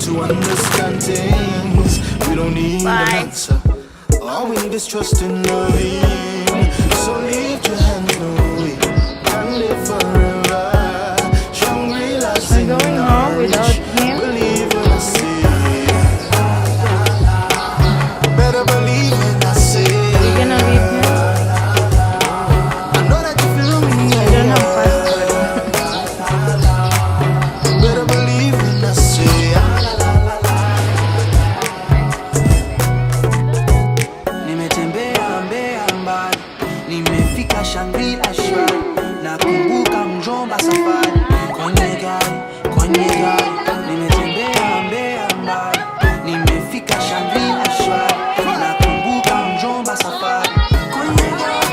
to understand things. We don't need an answer. All we need is trust and loving. So lift your hands, no way, and live forever. Shangri-La's in going home without him? Believe when I say. Better believe when I say. You're gonna leave him? I know that you feel me. I don't have passport. Better believe when I say. Nimetembea mbea mbali, nimefika Shangri-La Shrine, nakumbuka mjomba safari, kwenye gari, nimetembea mbea mbali, nimefika Shangri-La Shrine, nakumbuka mjomba safari, kwenye gari.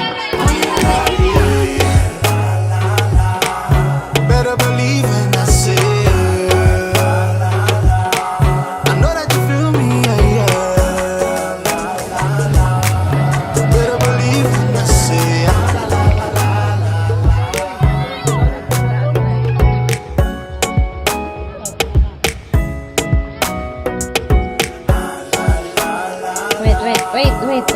Better believe when I say. I know that you feel me, yeah. Better believe when I say. Wait.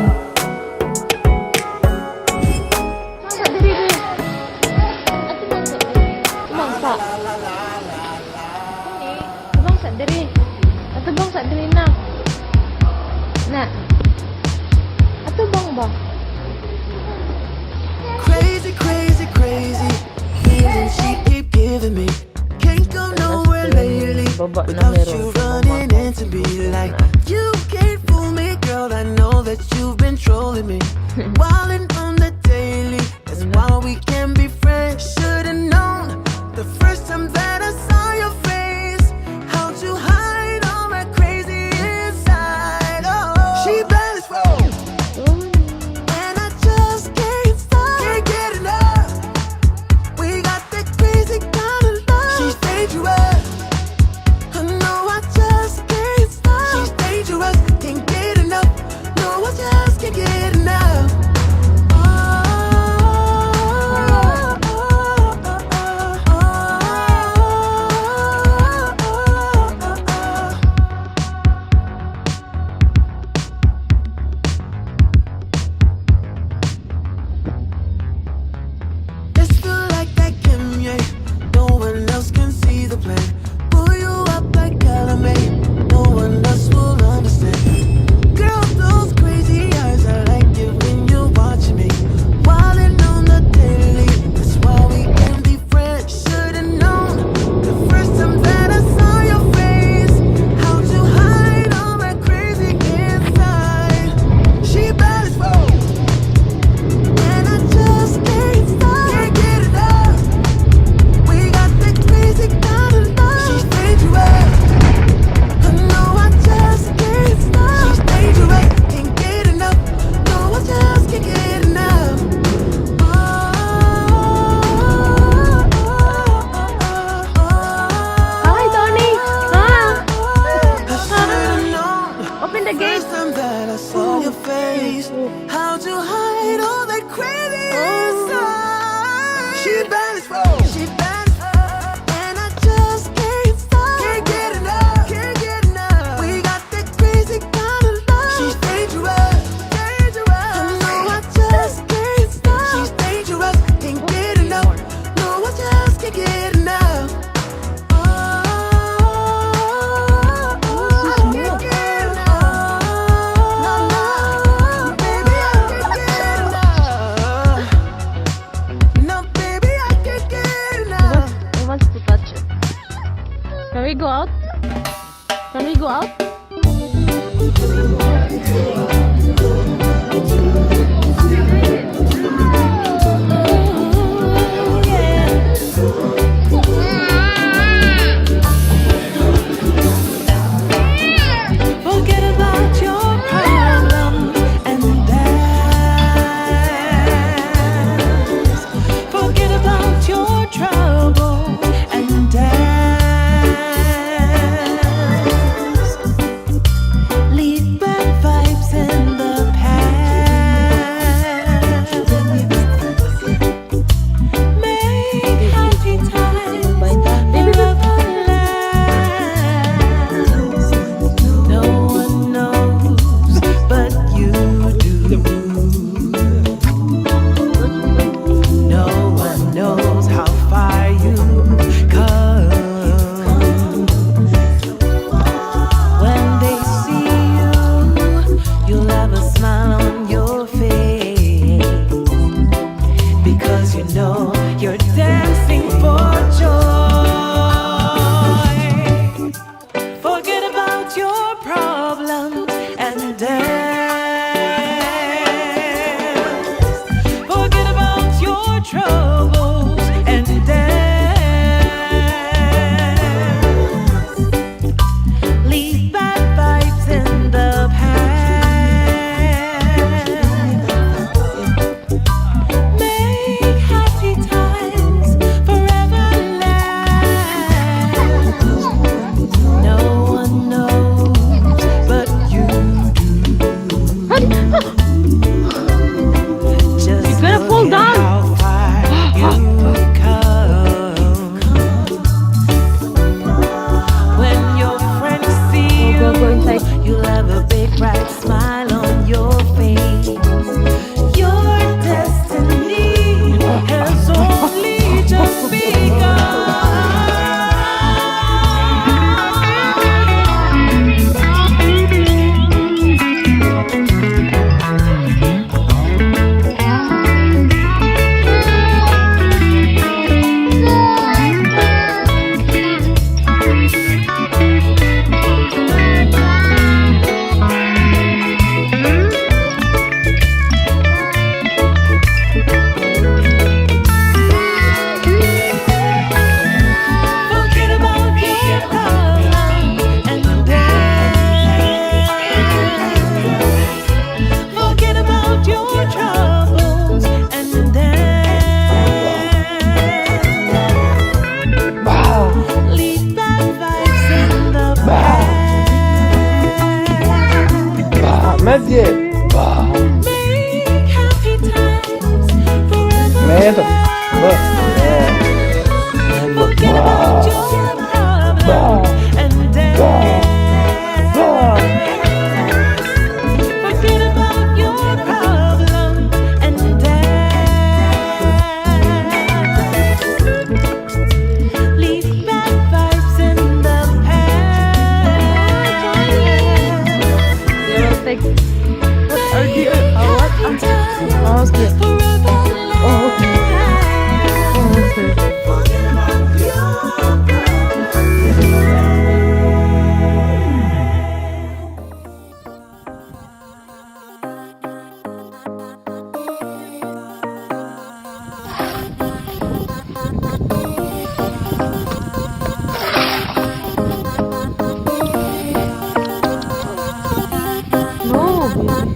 Bangsa diri. Atau bangsa diri nak. Nak. Atau bang. Crazy, crazy, crazy feeling she keep giving me. Can't go nowhere lately without you running into me like you can't fool me, girl. I know that you've been trolling me, wildin' on the daily. That's why we can be friends. Should've known the first time that I saw your face. How'd you hide all that crazy inside? Oh, she bad as fuck. And I just can't stop. Can't get enough. We got that crazy kind of love. She's dangerous. I know I just can't stop. She's dangerous. Can't get enough. No, I just can't get enough. This feel like that game, yeah. No one else can see the plan. Pull you up like Calumet. No one else will understand. Girl, those crazy eyes, I like it when you're watching me. Wildin' on the daily, that's why we can be friends. Should've known the first time that I saw your face. How'd you hide all that crazy inside? She bad as fuck. And I just can't stop. Can't get enough. We got that crazy kind of love. She's dangerous. I know I just can't stop. She's dangerous. Can't get enough. No, I just can't get enough. Hi, Tony. I should've known Open the gate. first time that I saw your face. How'd you hide all that crazy inside? She bad as fuck. She bad as fuck. And I just can't stop. Can't get enough. Can't get enough. We got that crazy kind of love. She's dangerous. Dangerous. I know I just can't stop. She's dangerous. Can't get enough. No, I just can't get enough. I can't get enough. Baby, I can't get enough. No, baby, I can't get enough. He wants to touch it. Can we go out? Can we go out? Forget about your problem and dance. Forget about your trouble and dance. Leave bad vibes and about your problems and dance. Forget about your troubles and dance. Leave bad vibes in the past. Make happy times forever last. No one knows but you do. Just You're gonna fall look at down. how far you've come. When your friends see Go inside. you'll have a big bright smile on your face. Your destiny has only just begun. Forget about your problems and dance. Forget about your troubles and dance. Leave bad vibes in the past. Medje. Make happy times forever. Medo. Forget about your problems and dance. Forget about your problems and dance. Leave bad vibes in the past. You'll take. What are you? Happy times Oh, okay. forever Oh, okay. last. Oh, okay. Forget about your problems. No, baby.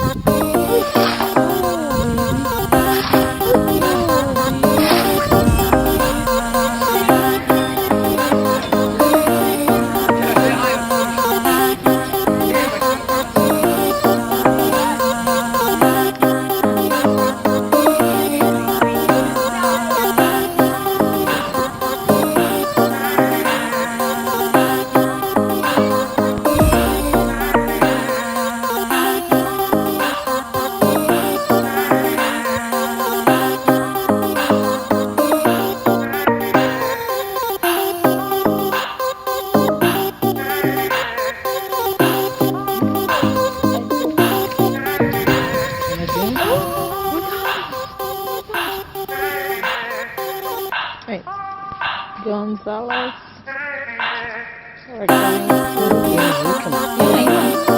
Wait. Gonzalez. We're going to.